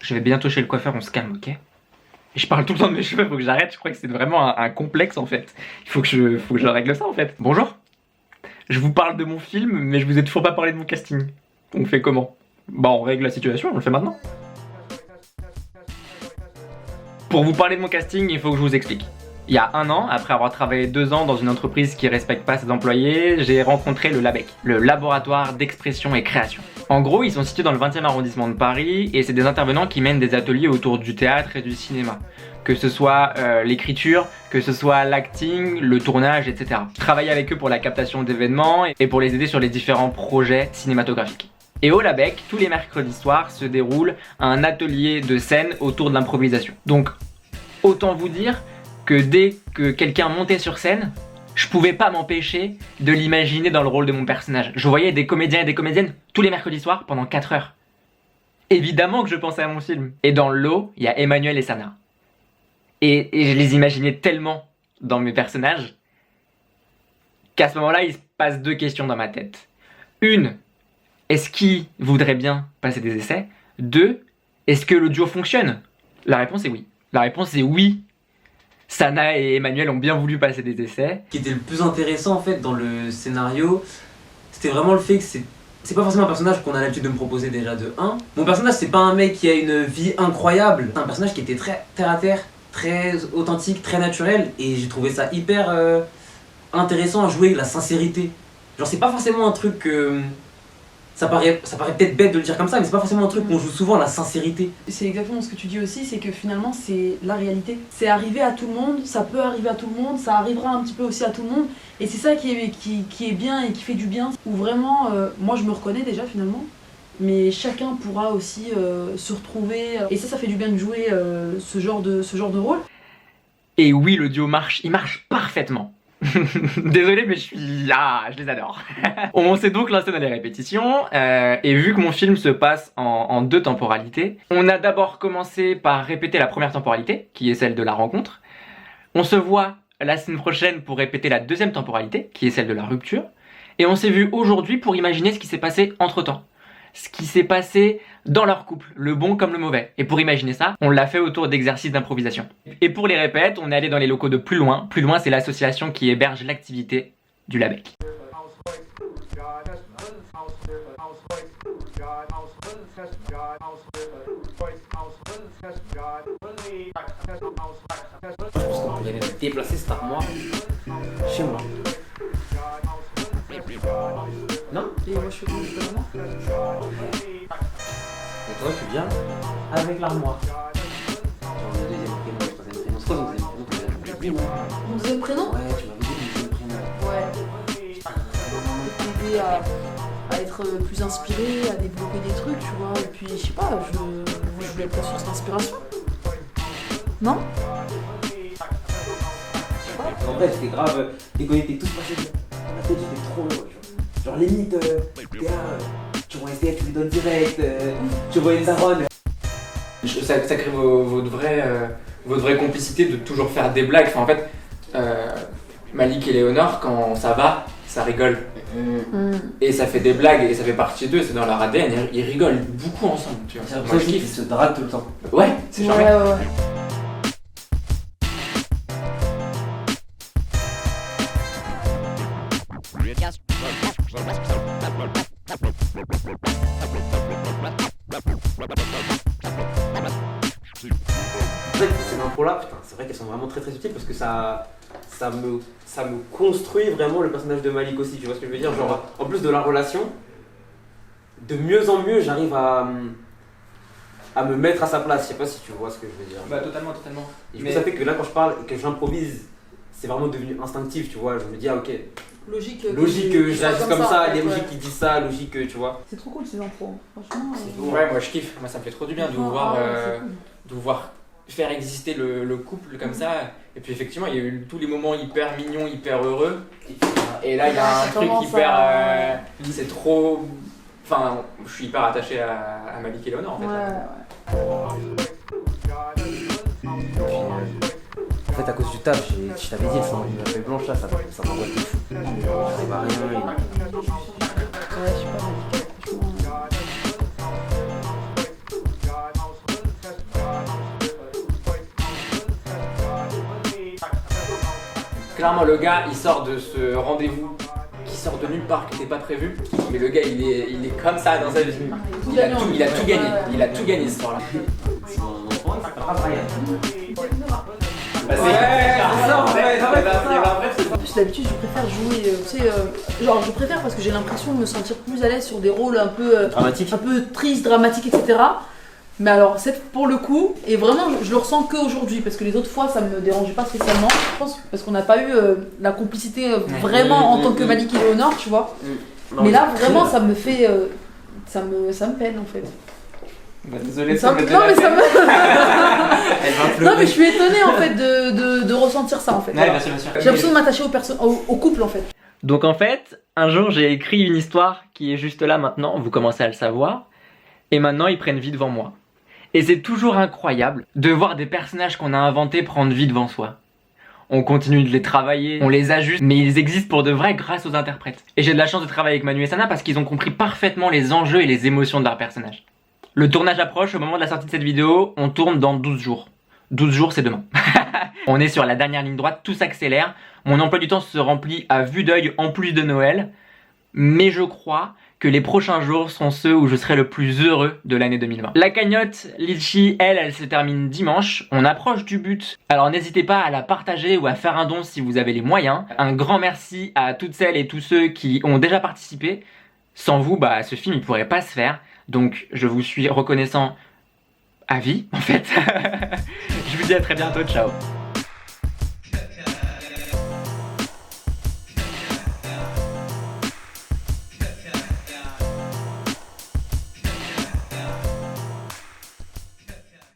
Je vais bientôt chez le coiffeur, on se calme, ok? Je parle tout le temps de mes cheveux, faut que j'arrête, je crois que c'est vraiment un complexe en fait. Il faut que je règle ça en fait. Bonjour. Je vous parle de mon film, mais je vous ai toujours pas parlé de mon casting. On fait comment? Bah on règle la situation, on le fait maintenant. Pour vous parler de mon casting, il faut que je vous explique. Il y a 1 an, après avoir travaillé 2 ans dans une entreprise qui respecte pas ses employés, j'ai rencontré le LABEC, le Laboratoire d'Expression et Création. En gros, ils sont situés dans le 20e arrondissement de Paris et c'est des intervenants qui mènent des ateliers autour du théâtre et du cinéma. Que ce soit l'écriture, que ce soit l'acting, le tournage, etc. Je travaille avec eux pour la captation d'événements et pour les aider sur les différents projets cinématographiques. Et au LABEC, tous les mercredis soirs se déroule un atelier de scène autour de l'improvisation. Donc, autant vous dire que dès que quelqu'un montait sur scène, je pouvais pas m'empêcher de l'imaginer dans le rôle de mon personnage. Je voyais des comédiens et des comédiennes tous les mercredis soirs pendant 4 heures. Évidemment que je pensais à mon film. Et dans le lot, il y a Emmanuel et Sana. Et je les imaginais tellement dans mes personnages qu'à ce moment-là, il se passe 2 questions dans ma tête. Une, est-ce qu'ils voudraient bien passer des essais? 2, est-ce que le duo fonctionne? La réponse est oui. La réponse est oui. Sana et Emmanuel ont bien voulu passer des essais. Ce qui était le plus intéressant en fait dans le scénario, c'était vraiment le fait que c'est pas forcément un personnage qu'on a l'habitude de me proposer déjà de 1. Mon personnage c'est pas un mec qui a une vie incroyable, c'est un personnage qui était très terre à terre, très authentique, très naturel et j'ai trouvé ça hyper intéressant à jouer, la sincérité. Genre c'est pas forcément un truc ça paraît peut-être bête de le dire comme ça, mais c'est pas forcément un truc qu'on joue souvent, la sincérité. C'est exactement ce que tu dis aussi, c'est que finalement c'est la réalité. C'est arrivé à tout le monde, ça peut arriver à tout le monde, ça arrivera un petit peu aussi à tout le monde. Et c'est ça qui est bien et qui fait du bien. Où vraiment, moi je me reconnais déjà finalement, mais chacun pourra aussi se retrouver. Et ça fait du bien de jouer ce genre de rôle. Et oui, le duo marche, il marche parfaitement. Désolé mais je les adore. On s'est donc lancé dans les répétitions et vu que mon film se passe en 2 temporalités, on a d'abord commencé par répéter la première temporalité, qui est celle de la rencontre. On se voit la semaine prochaine pour répéter la 2e temporalité, qui est celle de la rupture. Et on s'est vu aujourd'hui pour imaginer ce qui s'est passé entre-temps. Ce qui s'est passé dans leur couple, le bon comme le mauvais. Et pour imaginer ça, on l'a fait autour d'exercices d'improvisation. Et pour les répètes, on est allé dans les locaux de Plus Loin. Plus Loin, c'est l'association qui héberge l'activité du LABEC. Je pense qu'on pourrait déplacer cette armoire chez moi. Non? Et moi je fais comme je peux vraiment. Et toi tu viens avec l'armoire. Genre le 2e prénom, le 3e prénom. C'est quoi ton 2e prénom? Mon 2e prénom? Ouais, tu m'avais dit le 2e prénom. Ouais. T'aider à être plus inspiré, à développer des trucs, tu vois. Et puis, je sais pas, je voulais être la source d'inspiration. Non? En vrai, j'étais grave déconnecté, tout se passait bien. Dans ma tête, j'étais trop heureux, tu vois. Genre, limite, t'es là, tu vois un SDF, tu lui donnes direct, tu vois une daronne. Ça crée votre vraie complicité de toujours faire des blagues. Enfin, en fait, Malik et Léonore, quand ça va, ça rigole. Et ça fait des blagues et ça fait partie d'eux, c'est dans leur ADN, ils rigolent beaucoup ensemble, tu vois. C'est l'impression qu'ils se draguent tout le temps. Ouais, c'est charmant. Ouais. En fait, ces impros-là, putain, c'est vrai qu'elles sont vraiment très très utiles parce que ça me construit vraiment le personnage de Malik aussi, tu vois ce que je veux dire? Genre, en plus de la relation, de mieux en mieux, j'arrive à me mettre à sa place. Je sais pas si tu vois ce que je veux dire. Bah, totalement. Et du coup, ça fait que là, quand je parle et que j'improvise, c'est vraiment devenu instinctif, tu vois. Je me dis, ah ok, Logique que je réagisse comme ça, il est ouais. logique qu'il dise ça, logique que, tu vois. C'est trop cool ces impros, franchement. Ouais, moi je kiffe, moi ça me fait trop du bien de vous voir, de vous voir faire exister le couple comme ça. Et puis effectivement, il y a eu tous les moments hyper mignons, hyper heureux. Et là, il y a un truc hyper. C'est trop. Enfin, je suis hyper attaché à Malik et Léonore en fait. Ouais. En fait, à cause du taf, je t'avais dit, une feuille blanche là, ça m'envoie de fou. J'arrive à rien. Ouais, je sais pas, franchement. Clairement, le gars, il sort de ce rendez-vous qui sort de nulle part, qui n'était pas prévu. Mais le gars, il est comme ça dans sa vie. Il a tout gagné. Il a tout gagné ce soir-là. Bah, c'est ça en fait. En plus, d'habitude, je préfère jouer, genre je préfère parce que j'ai l'impression de me sentir plus à l'aise sur des rôles un peu Dramatique. un peu tristes, dramatiques, etc. Mais alors, c'est pour le coup, et vraiment, je le ressens qu'aujourd'hui, parce que les autres fois, ça me dérangeait pas spécialement, je pense, parce qu'on n'a pas eu la complicité vraiment en tant que Malik et Léonore, tu vois. Mais là, vraiment, ça me fait, ça me peine en fait. Bah, désolé, Ça me- non, mais ça me... Non, mais je suis étonnée en fait de ressentir ça en fait. Ouais, Voilà. bien sûr, bien sûr. J'ai l'impression de m'attacher au couple en fait. Donc en fait, un jour j'ai écrit une histoire qui est juste là maintenant, vous commencez à le savoir, et maintenant ils prennent vie devant moi. Et c'est toujours incroyable de voir des personnages qu'on a inventés prendre vie devant soi. On continue de les travailler, on les ajuste, mais ils existent pour de vrai grâce aux interprètes. Et j'ai de la chance de travailler avec Manu et Sana parce qu'ils ont compris parfaitement les enjeux et les émotions de leurs personnages. Le tournage approche, au moment de la sortie de cette vidéo, on tourne dans 12 jours. 12 jours, c'est demain. On est sur la dernière ligne droite, tout s'accélère. Mon emploi du temps se remplit à vue d'œil en plus de Noël. Mais je crois que les prochains jours sont ceux où je serai le plus heureux de l'année 2020. La cagnotte Litchi, elle se termine dimanche. On approche du but. Alors n'hésitez pas à la partager ou à faire un don si vous avez les moyens. Un grand merci à toutes celles et tous ceux qui ont déjà participé. Sans vous, bah, ce film il pourrait pas se faire. Donc je vous suis reconnaissant à vie en fait. Je vous dis à très bientôt, ciao.